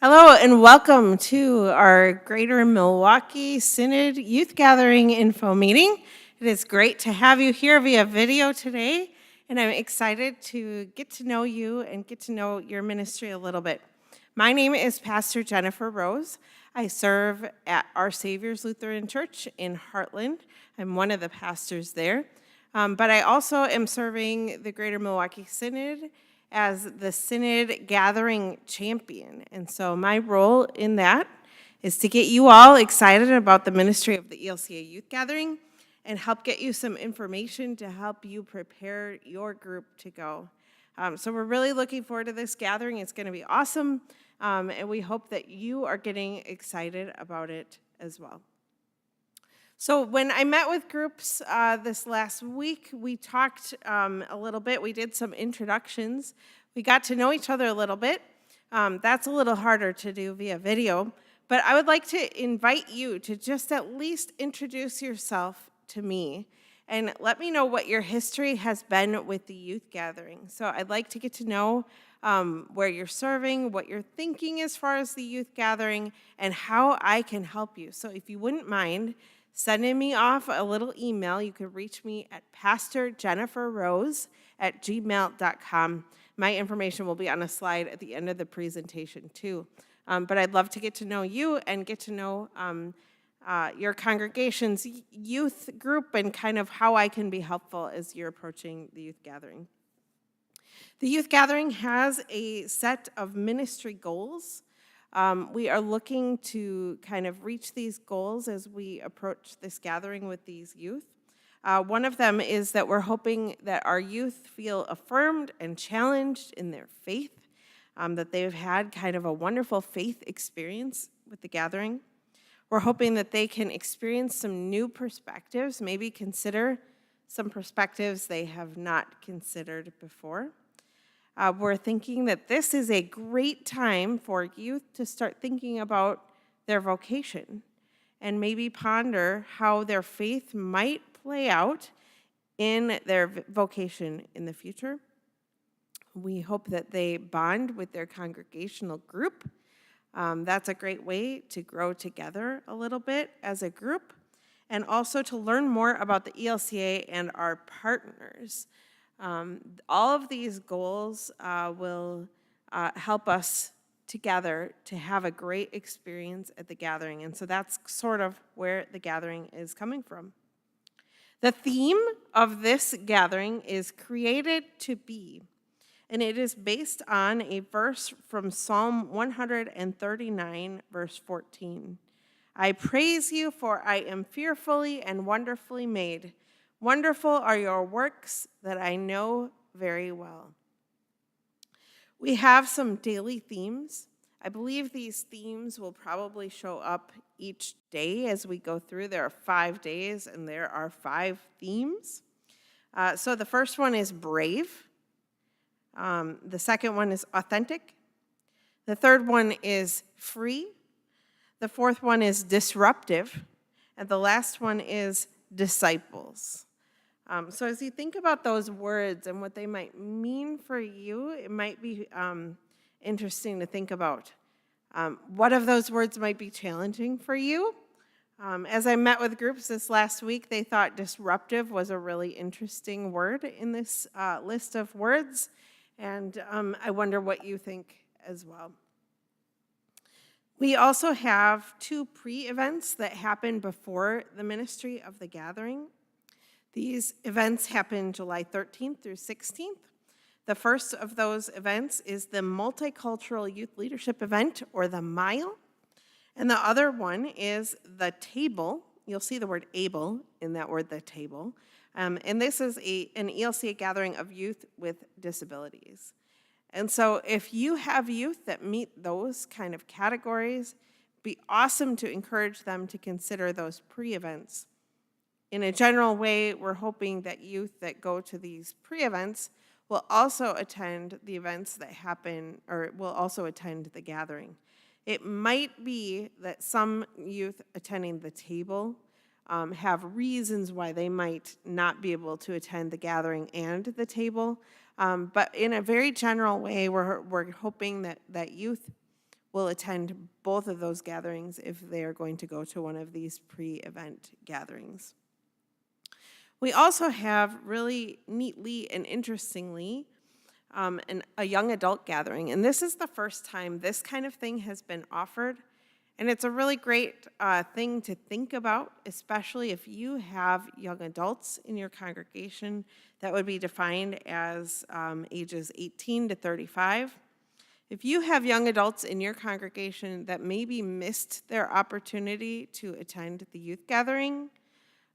Hello and welcome to our Greater Milwaukee Synod Youth Gathering info meeting. It is great to have you here via video today, and I'm excited to get to know you and get to know your ministry a little bit. My name is Pastor Jennifer Rose. I serve at Our Savior's Lutheran Church in Heartland. I'm one of the pastors there, but I also am serving the Greater Milwaukee Synod as the Synod Gathering Champion. And so my role in that is to get you all excited about the ministry of the ELCA Youth Gathering and help get you some information to help you prepare your group to go. So we're really looking forward to this gathering. It's going to be awesome, and we hope that you are getting excited about it as well. So when I met with groups this last week, we talked a little bit. We did some introductions. We got to know each other a little bit. That's a little harder to do via video. But I would like to invite you to just at least introduce yourself to me and let me know what your history has been with the youth gathering. So I'd like to get to know where you're serving, what you're thinking as far as the youth gathering, and how I can help you. So if you wouldn't mind sending me off a little email, you can reach me at pastorjenniferrose@gmail.com. My information will be on a slide at the end of the presentation too. But I'd love to get to know you and get to know your congregation's youth group and kind of how I can be helpful as you're approaching the youth gathering. The youth gathering has a set of ministry goals. We are looking to kind of reach these goals as we approach this gathering with these youth. One of them is that we're hoping that our youth feel affirmed and challenged in their faith, that they've had kind of a wonderful faith experience with the gathering. We're hoping that they can experience some new perspectives, maybe consider some perspectives they have not considered before. We're thinking that this is a great time for youth to start thinking about their vocation and maybe ponder how their faith might play out in their vocation in the future. We hope that they bond with their congregational group. That's a great way to grow together a little bit as a group, and also to learn more about the ELCA and our partners. All of these goals will help us together to have a great experience at the gathering. And so that's sort of where the gathering is coming from. The theme of this gathering is created to be, and it is based on a verse from Psalm 139, verse 14. I praise you, for I am fearfully and wonderfully made. Wonderful are your works that I know very well. We have some daily themes. I believe these themes will probably show up each day as we go through. There are 5 days, and there are 5 themes. So the first one is brave. The second one is authentic. The third one is free. The fourth one is disruptive. And the last one is disciples. So as you think about those words and what they might mean for you, it might be interesting to think about. What of those words might be challenging for you? As I met with groups this last week, they thought disruptive was a really interesting word in this list of words, and I wonder what you think as well. We also have 2 pre-events that happen before the ministry of the gathering. These events happen July 13th through 16th. The first of those events is the Multicultural Youth Leadership Event, or the MILE. And the other one is the Table. You'll see the word able in that word, the Table. And this is an ELCA gathering of youth with disabilities. And so if you have youth that meet those kind of categories, it'd be awesome to encourage them to consider those pre-events. In a general way, we're hoping that youth that go to these pre-events will also attend the events that happen, or will also attend the gathering. It might be that some youth attending the Table have reasons why they might not be able to attend the gathering and the Table. But in a very general way, we're hoping that youth will attend both of those gatherings if they are going to go to one of these pre-event gatherings. We also have really neatly and interestingly a young adult gathering. And this is the first time this kind of thing has been offered. And it's a really great thing to think about, especially if you have young adults in your congregation that would be defined as ages 18 to 35. If you have young adults in your congregation that maybe missed their opportunity to attend the youth gathering,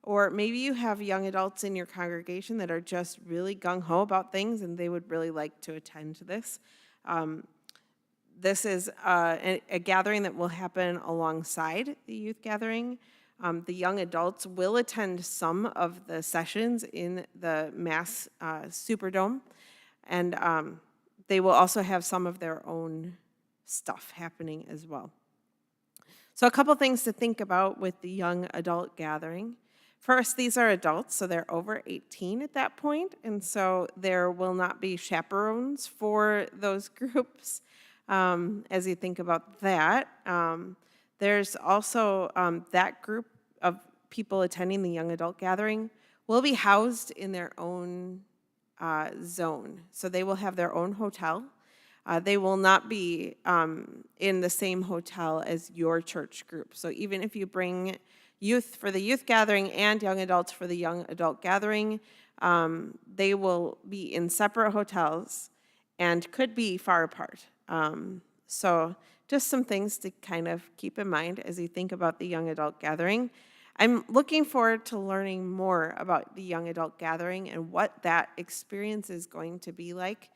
or maybe you have young adults in your congregation that are just really gung-ho about things and they would really like to attend this. This is a gathering that will happen alongside the youth gathering. The young adults will attend some of the sessions in the Mass Superdome, and they will also have some of their own stuff happening as well. So a couple things to think about with the young adult gathering. First, these are adults, so they're over 18 at that point, and so there will not be chaperones for those groups as you think about that. There's also that group of people attending the young adult gathering will be housed in their own zone, so they will have their own hotel. They will not be in the same hotel as your church group. So even if you bring youth for the youth gathering and young adults for the young adult gathering, they will be in separate hotels and could be far apart. So just some things to kind of keep in mind as you think about the young adult gathering. I'm looking forward to learning more about the young adult gathering and what that experience is going to be like.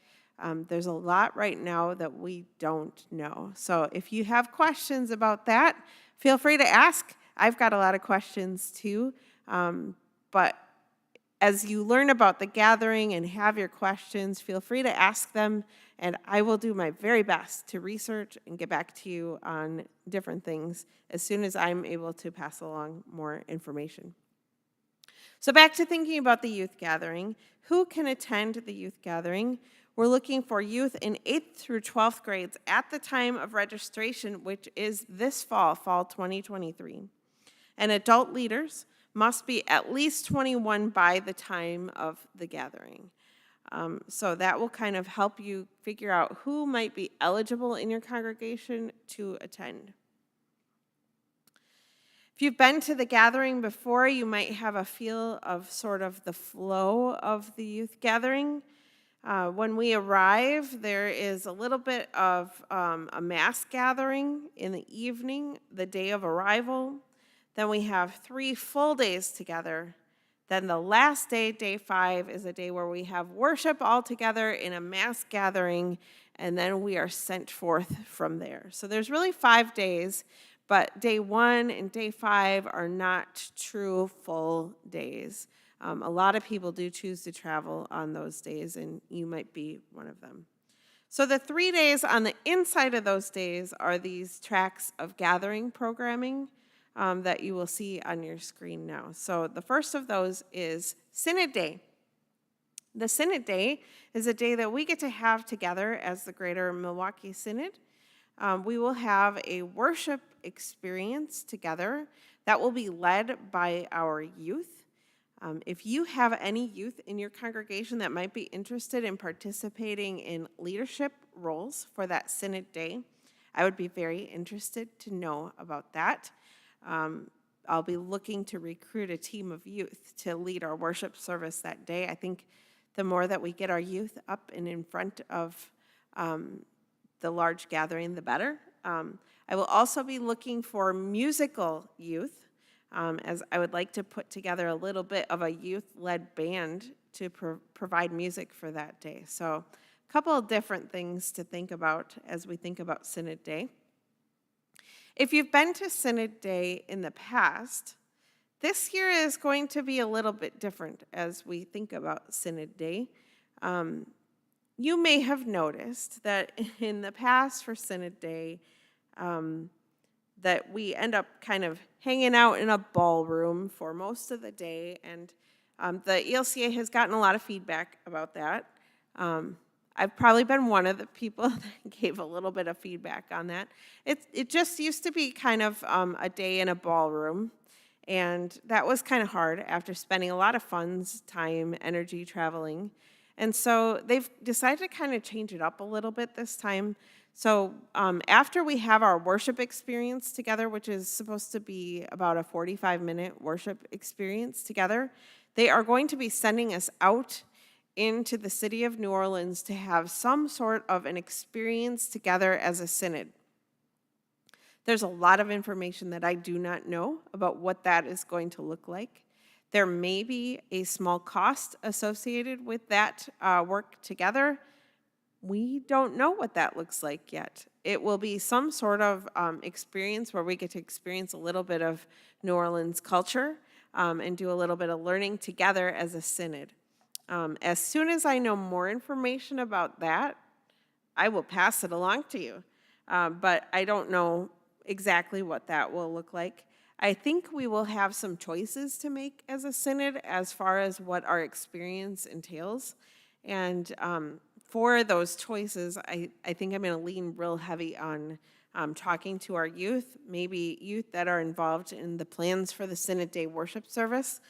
There's a lot right now that we don't know. So if you have questions about that, feel free to ask. I've got a lot of questions too, but as you learn about the gathering and have your questions, feel free to ask them, and I will do my very best to research and get back to you on different things as soon as I'm able to pass along more information. So back to thinking about the youth gathering. Who can attend the youth gathering? We're looking for youth in 8th through 12th grades at the time of registration, which is this fall 2023. And adult leaders must be at least 21 by the time of the gathering. So that will kind of help you figure out who might be eligible in your congregation to attend. If you've been to the gathering before, you might have a feel of sort of the flow of the youth gathering. When we arrive, there is a little bit of a mass gathering in the evening, the day of arrival. Then we have 3 full days together. Then the last day, day 5, is a day where we have worship all together in a mass gathering, and then we are sent forth from there. So there's really 5 days, but day 1 and day 5 are not true full days. A lot of people do choose to travel on those days, and you might be one of them. So the 3 days on the inside of those days are these tracks of gathering programming that you will see on your screen now. So the first of those is Synod Day. The Synod Day is a day that we get to have together as the Greater Milwaukee Synod. We will have a worship experience together that will be led by our youth. If you have any youth in your congregation that might be interested in participating in leadership roles for that Synod Day, I would be very interested to know about that. I'll be looking to recruit a team of youth to lead our worship service that day. I think the more that we get our youth up and in front of the large gathering, the better. I will also be looking for musical youth, as I would like to put together a little bit of a youth-led band to provide music for that day. So a couple of different things to think about as we think about Synod Day. If you've been to Synod Day in the past, this year is going to be a little bit different as we think about Synod Day. You may have noticed that in the past for Synod Day, that we end up kind of hanging out in a ballroom for most of the day, and the ELCA has gotten a lot of feedback about that. I've probably been one of the people that gave a little bit of feedback on that. It just used to be kind of a day in a ballroom, and that was kind of hard after spending a lot of funds, time, energy traveling. And so they've decided to kind of change it up a little bit this time. So after we have our worship experience together, which is supposed to be about a 45-minute worship experience together, they are going to be sending us out into the city of New Orleans to have some sort of an experience together as a synod. There's a lot of information that I do not know about what that is going to look like. There may be a small cost associated with that work together. We don't know what that looks like yet. It will be some sort of experience where we get to experience a little bit of New Orleans culture and do a little bit of learning together as a synod. As soon as I know more information about that, I will pass it along to you. But I don't know exactly what that will look like. I think we will have some choices to make as a synod as far as what our experience entails. And for those choices, I think I'm going to lean real heavy on talking to our youth, maybe youth that are involved in the plans for the Synod Day worship service,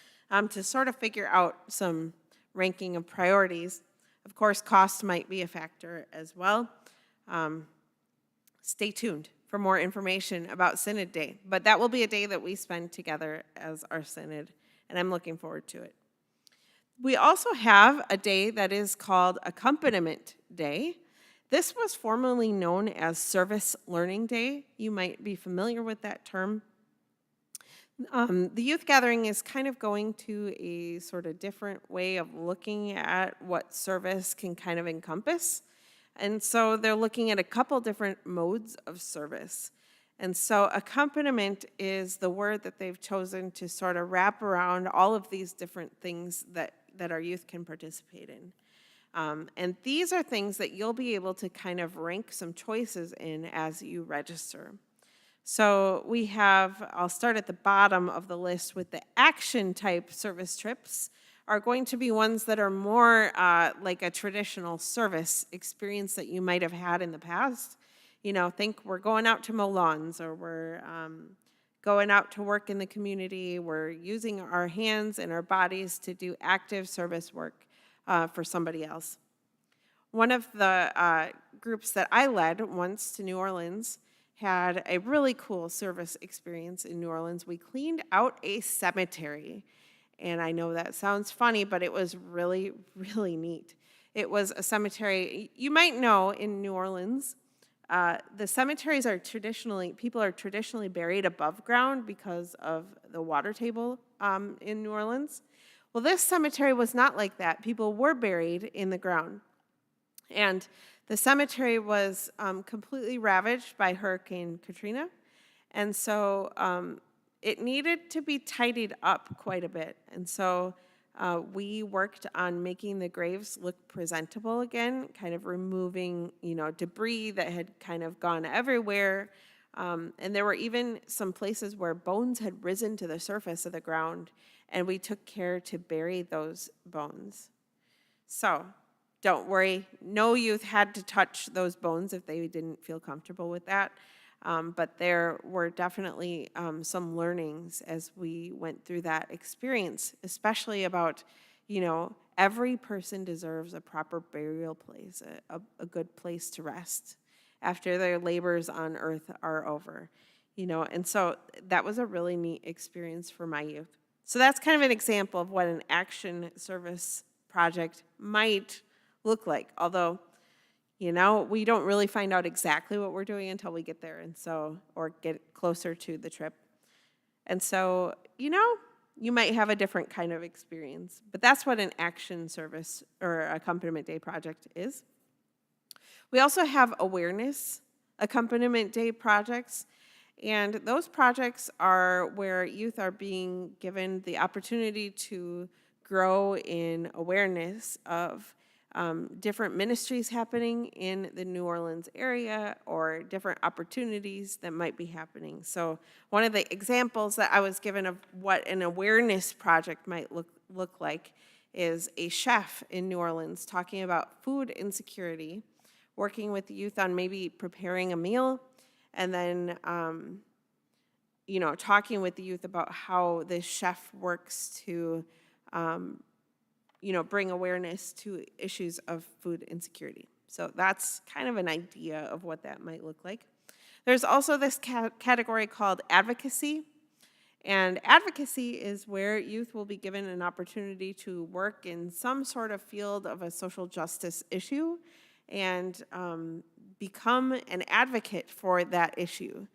to sort of figure out some ranking of priorities. Of course, cost might be a factor as well. Stay tuned for more information about Synod Day. But that will be a day that we spend together as our synod, and I'm looking forward to it. We also have a day that is called Accompaniment Day. This was formerly known as Service Learning Day. You might be familiar with that term. The youth gathering is kind of going to a sort of different way of looking at what service can kind of encompass. And so they're looking at a couple different modes of service. And so accompaniment is the word that they've chosen to sort of wrap around all of these different things that our youth can participate in. And these are things that you'll be able to kind of rank some choices in as you register. So we have, I'll start at the bottom of the list with the action type service trips are going to be ones that are more like a traditional service experience that you might have had in the past. You know, think we're going out to mow lawns, or we're going out to work in the community. We're using our hands and our bodies to do active service work for somebody else. One of the groups that I led once to New Orleans had a really cool service experience in New Orleans. We cleaned out a cemetery. And I know that sounds funny, but it was really, really neat. It was a cemetery. You might know in New Orleans, the cemeteries are people are traditionally buried above ground because of the water table in New Orleans. Well, this cemetery was not like that. People were buried in the ground. And the cemetery was completely ravaged by Hurricane Katrina. And so it needed to be tidied up quite a bit. And so we worked on making the graves look presentable again, kind of removing, debris that had kind of gone everywhere. And there were even some places where bones had risen to the surface of the ground, and we took care to bury those bones. So don't worry, no youth had to touch those bones if they didn't feel comfortable with that. But there were definitely some learnings as we went through that experience, especially about, every person deserves a proper burial place, a good place to rest after their labors on earth are over, And so that was a really neat experience for my youth. So that's kind of an example of what an action service project might look like, although we don't really find out exactly what we're doing until we get there, or get closer to the trip. And so, you might have a different kind of experience, but that's what an action service or accompaniment day project is. We also have awareness accompaniment day projects, and those projects are where youth are being given the opportunity to grow in awareness of different ministries happening in the New Orleans area, or different opportunities that might be happening. So one of the examples that I was given of what an awareness project might look like is a chef in New Orleans talking about food insecurity, working with the youth on maybe preparing a meal, and then talking with the youth about how this chef works to bring awareness to issues of food insecurity. So that's kind of an idea of what that might look like. There's also this category called advocacy. And advocacy is where youth will be given an opportunity to work in some sort of field of a social justice issue and become an advocate for that issue.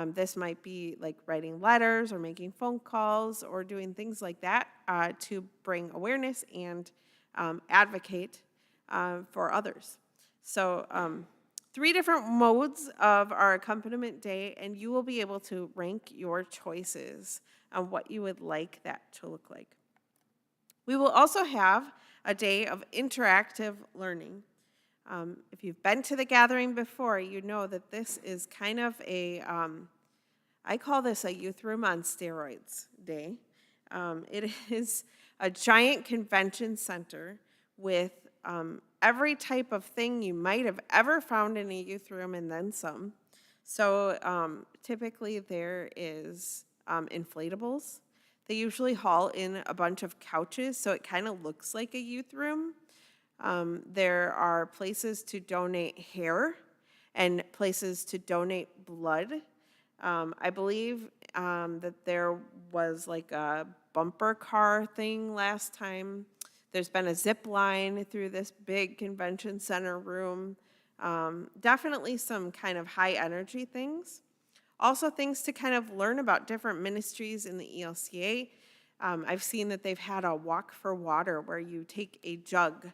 This might be like writing letters or making phone calls or doing things like that to bring awareness and advocate for others. So 3 different modes of our accompaniment day, and you will be able to rank your choices on what you would like that to look like. We will also have a day of interactive learning. If you've been to the gathering before, you know that this is kind of I call this a youth room on steroids day. It is a giant convention center with every type of thing you might have ever found in a youth room and then some. So typically there is inflatables. They usually haul in a bunch of couches, so it kind of looks like a youth room. There are places to donate hair and places to donate blood. I believe that there was like a bumper car thing last time. There's been a zip line through this big convention center room. Definitely some kind of high energy things. Also things to kind of learn about different ministries in the ELCA. I've seen that they've had a walk for water where you take a jug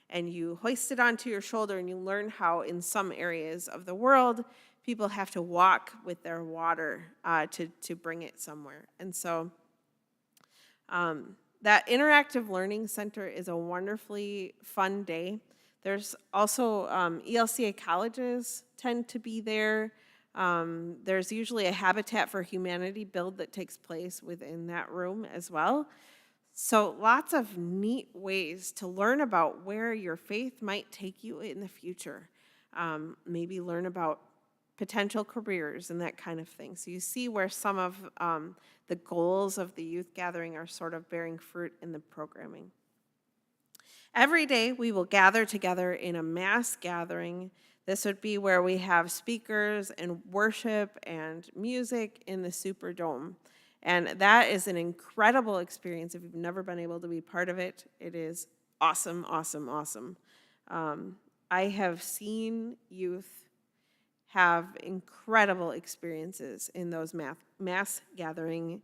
and you hoist it onto your shoulder and you learn how in some areas of the world people have to walk with their water to bring it somewhere. And so that interactive learning center is a wonderfully fun day. There's also ELCA colleges tend to be there. There's usually a Habitat for Humanity build that takes place within that room as well. So lots of neat ways to learn about where your faith might take you in the future. Maybe learn about potential careers and that kind of thing. So you see where some of the goals of the youth gathering are sort of bearing fruit in the programming. Every day we will gather together in a mass gathering. This would be where we have speakers and worship and music in the Superdome. And that is an incredible experience. If you've never been able to be part of it, it is awesome, awesome, awesome. I have seen youth have incredible experiences in those mass gathering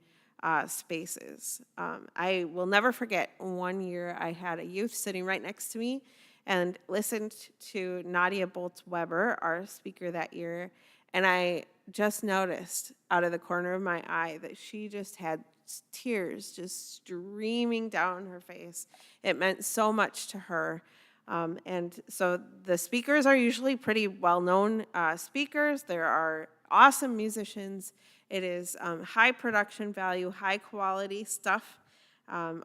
spaces. I will never forget one year I had a youth sitting right next to me and listened to Nadia Boltz-Weber, our speaker that year, and I just noticed out of the corner of my eye that she just had tears just streaming down her face. It meant so much to her. And so the speakers are usually pretty well-known speakers. There are awesome musicians. It is high production value, high quality stuff,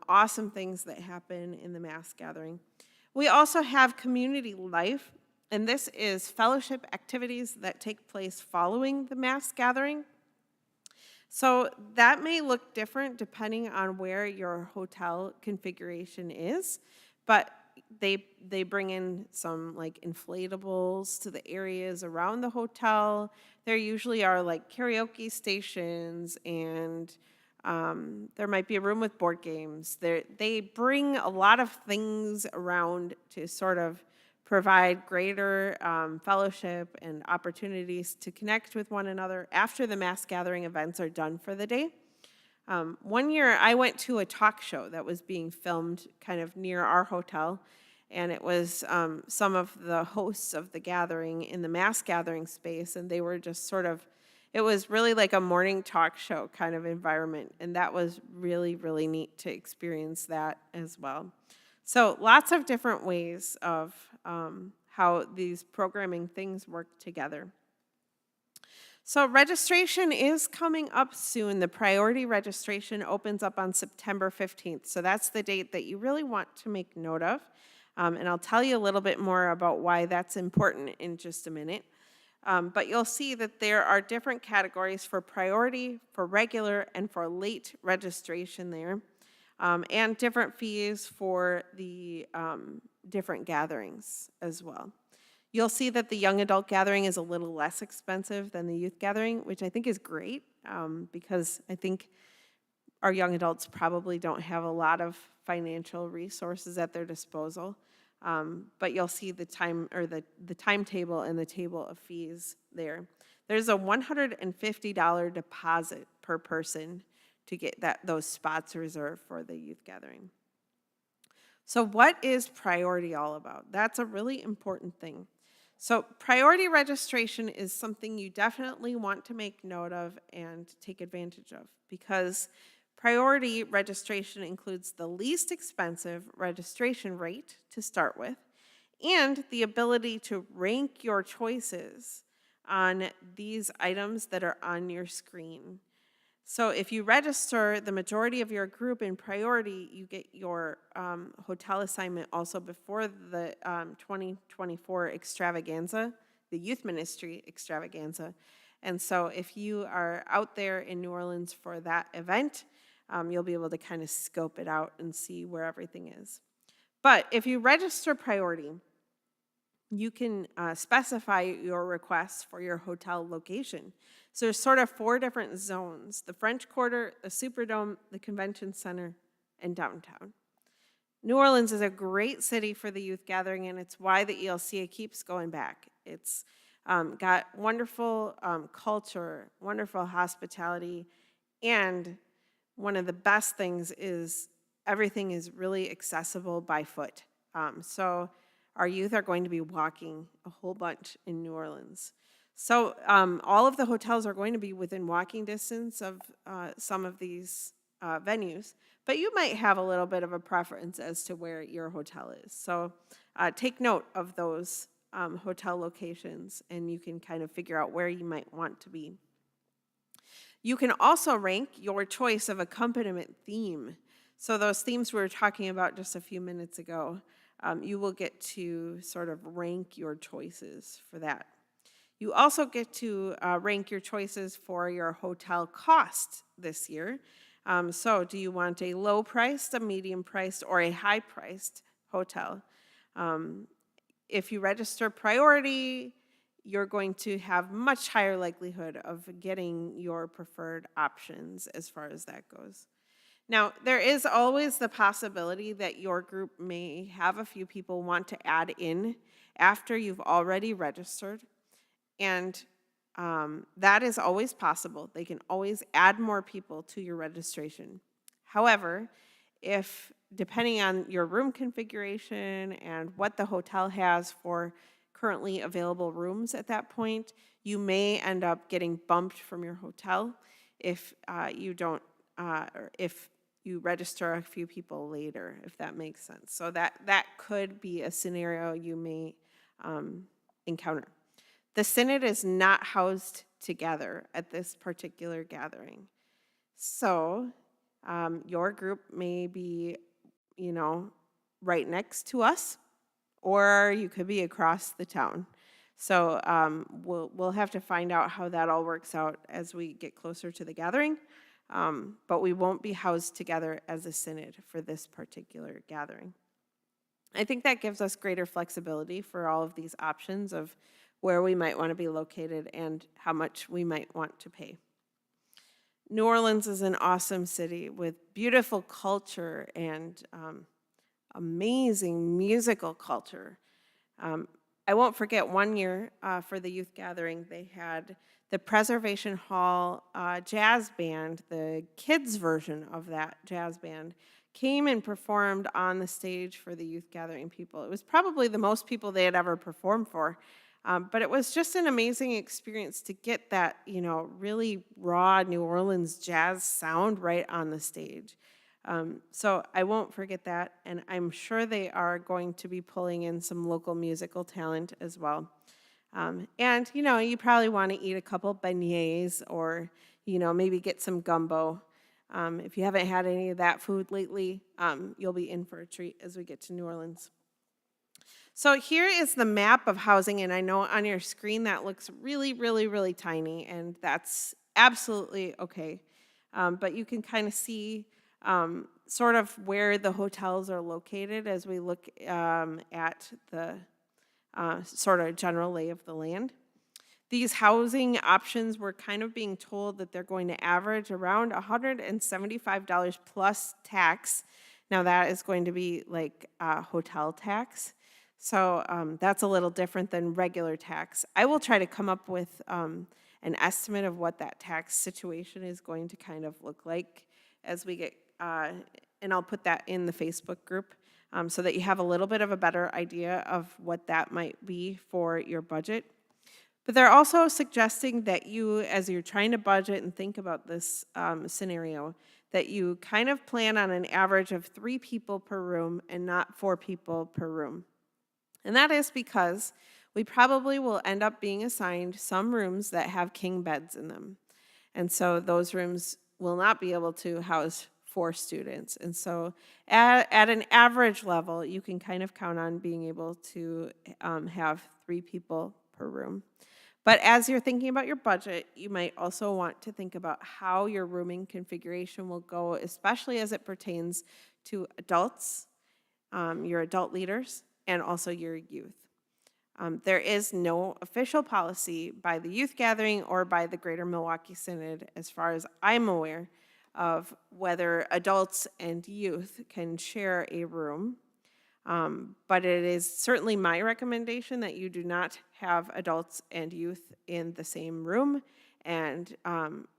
awesome things that happen in the mass gathering. We also have community life, and this is fellowship activities that take place following the mass gathering. So that may look different depending on where your hotel configuration is, but they bring in some like inflatables to the areas around the hotel. There usually are like karaoke stations, and there might be a room with board games. They bring a lot of things around to sort of provide greater fellowship and opportunities to connect with one another after the mass gathering events are done for the day. One year I went to a talk show that was being filmed kind of near our hotel, and it was some of the hosts of the gathering in the mass gathering space, and they were just sort of, it was really like a morning talk show kind of environment, and that was really, really neat to experience that as well. So lots of different ways of how these programming things work together. So registration is coming up soon. The priority registration opens up on September 15th. So that's the date that you really want to make note of. And I'll tell you a little bit more about why that's important in just a minute. But you'll see that there are different categories for priority, for regular, and for late registration there, and different fees for the different gatherings as well. You'll see that the young adult gathering is a little less expensive than the youth gathering, which I think is great, because I think our young adults probably don't have a lot of financial resources at their disposal. But you'll see the time or the timetable and the table of fees there. There's a $150 deposit per person to get those spots reserved for the youth gathering. So what is priority all about? That's a really important thing. So priority registration is something you definitely want to make note of and take advantage of, because priority registration includes the least expensive registration rate to start with, and the ability to rank your choices on these items that are on your screen. So if you register the majority of your group in priority, you get your hotel assignment also before the 2024 extravaganza, the youth ministry extravaganza. And so if you are out there in New Orleans for that event, you'll be able to kind of scope it out and see where everything is. But if you register priority, you can specify your requests for your hotel location. So there's sort of 4 different zones: the French Quarter, the Superdome, the Convention Center, and downtown. New Orleans is a great city for the youth gathering, and it's why the ELCA keeps going back. It's got wonderful culture, wonderful hospitality, and one of the best things is everything is really accessible by foot. So our youth are going to be walking a whole bunch in New Orleans. So all of the hotels are going to be within walking distance of some of these venues, but you might have a little bit of a preference as to where your hotel is. So take note of those hotel locations, and you can kind of figure out where you might want to be. You can also rank your choice of accompaniment theme. So those themes we were talking about just a few minutes ago, you will get to sort of rank your choices for that. You also get to rank your choices for your hotel cost this year. So do you want a low-priced, a medium-priced, or a high-priced hotel? If you register priority, you're going to have much higher likelihood of getting your preferred options as far as that goes. Now, there is always the possibility that your group may have a few people want to add in after you've already registered, and that is always possible. They can always add more people to your registration. However, if depending on your room configuration and what the hotel has for currently available rooms at that point, you may end up getting bumped from your hotel if you don't, or if you register a few people later, if that makes sense. So that could be a scenario you may encounter. The Synod is not housed together at this particular gathering. So your group may be, right next to us, or you could be across the town. So we'll have to find out how that all works out as we get closer to the gathering. But we won't be housed together as a synod for this particular gathering. I think that gives us greater flexibility for all of these options of where we might want to be located and how much we might want to pay. New Orleans is an awesome city with beautiful culture and amazing musical culture. I won't forget one year for the youth gathering, they had the Preservation Hall jazz band, the kids version of that jazz band, came and performed on the stage for the youth gathering people. It was probably the most people they had ever performed for. But it was just an amazing experience to get that, really raw New Orleans jazz sound right on the stage. So I won't forget that, and I'm sure they are going to be pulling in some local musical talent as well. And, you probably want to eat a couple beignets or, maybe get some gumbo. If you haven't had any of that food lately, you'll be in for a treat as we get to New Orleans. So here is the map of housing, and I know on your screen that looks really, really, really tiny, and that's absolutely okay. But you can kind of see sort of where the hotels are located as we look at the sort of general lay of the land. These housing options, we're kind of being told that they're going to average around $175 plus tax. Now that is going to be like hotel tax. So that's a little different than regular tax. I will try to come up with an estimate of what that tax situation is going to kind of look like as we get, and I'll put that in the Facebook group so that you have a little bit of a better idea of what that might be for your budget. But they're also suggesting that you, as you're trying to budget and think about this scenario, that you kind of plan on an average of 3 people per room and not 4 people per room. And that is because we probably will end up being assigned some rooms that have king beds in them. And so those rooms will not be able to house 4 students. And so at an average level, you can kind of count on being able to have 3 people per room. But as you're thinking about your budget, you might also want to think about how your rooming configuration will go, especially as it pertains to adults, your adult leaders, and also your youth. There is no official policy by the youth gathering or by the Greater Milwaukee Synod, as far as I'm aware, of whether adults and youth can share a room. But it is certainly my recommendation that you do not have adults and youth in the same room, and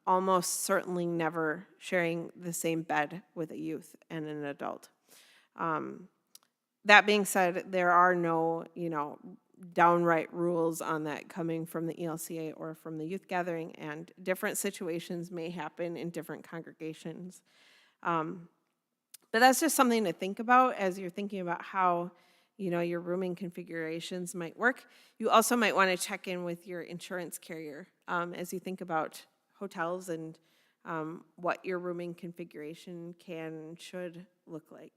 almost certainly never sharing the same bed with a youth and an adult. That being said, there are no, downright rules on that coming from the ELCA or from the youth gathering, and different situations may happen in different congregations. But that's just something to think about as you're thinking about how, your rooming configurations might work. You also might want to check in with your insurance carrier as you think about hotels and what your rooming configuration should look like.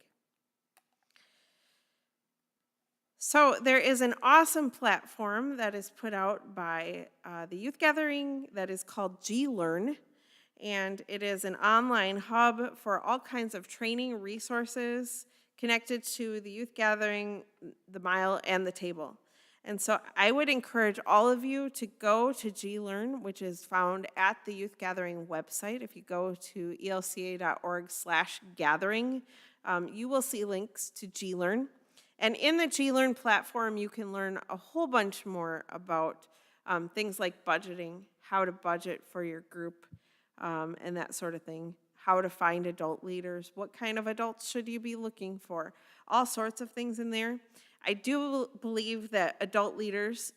So there is an awesome platform that is put out by the youth gathering that is called GLearn. And it is an online hub for all kinds of training resources connected to the youth gathering, the mile, and the table. And so I would encourage all of you to go to GLearn, which is found at the youth gathering website. If you go to elca.org/gathering, you will see links to GLearn. And in the GLearn platform, you can learn a whole bunch more about things like budgeting, how to budget for your group, and that sort of thing, how to find adult leaders, what kind of adults should you be looking for, all sorts of things in there. I do believe that adult leaders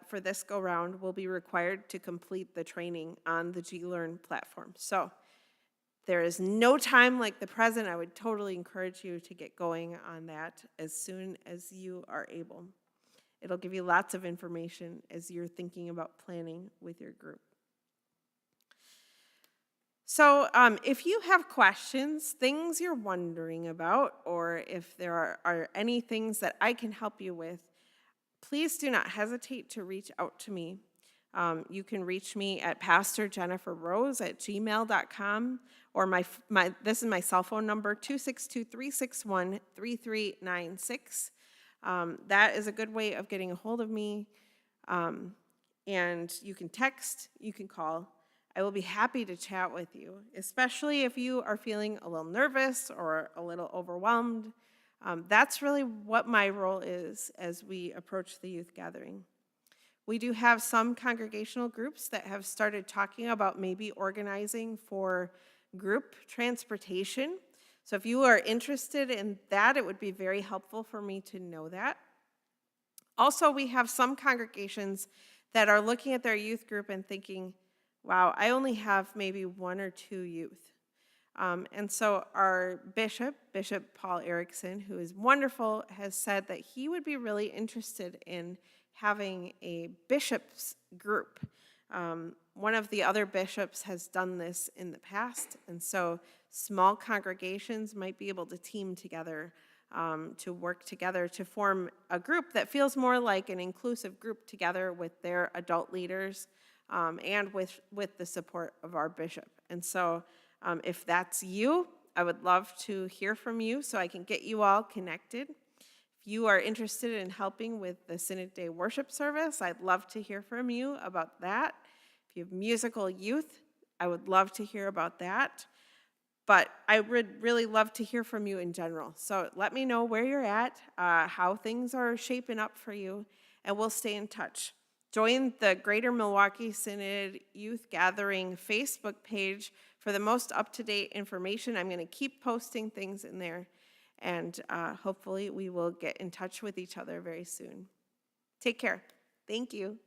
for this go-round will be required to complete the training on the GLearn platform. So there is no time like the present. I would totally encourage you to get going on that as soon as you are able. It'll give you lots of information as you're thinking about planning with your group. So if you have questions, things you're wondering about, or if there are any things that I can help you with, please do not hesitate to reach out to me. You can reach me at pastorjenniferrose@gmail.com, or this is my cell phone number, 262-361-3396. That is a good way of getting a hold of me. And you can text, you can call. I will be happy to chat with you, especially if you are feeling a little nervous or a little overwhelmed. That's really what my role is as we approach the youth gathering. We do have some congregational groups that have started talking about maybe organizing for group transportation. So if you are interested in that, it would be very helpful for me to know that. Also, we have some congregations that are looking at their youth group and thinking, wow, I only have maybe 1 or 2 youth. And so our Bishop Paul Erickson, who is wonderful, has said that he would be really interested in having a bishops group. One of the other bishops has done this in the past, and so small congregations might be able to team together to work together to form a group that feels more like an inclusive group together with their adult leaders and with the support of our bishop. And so if that's you, I would love to hear from you so I can get you all connected. If you are interested in helping with the Synod Day worship service, I'd love to hear from you about that. If you have musical youth, I would love to hear about that. But I would really love to hear from you in general. So let me know where you're at, how things are shaping up for you, and we'll stay in touch. Join the Greater Milwaukee Synod Youth Gathering Facebook page for the most up-to-date information. I'm going to keep posting things in there, and hopefully we will get in touch with each other very soon. Take care. Thank you.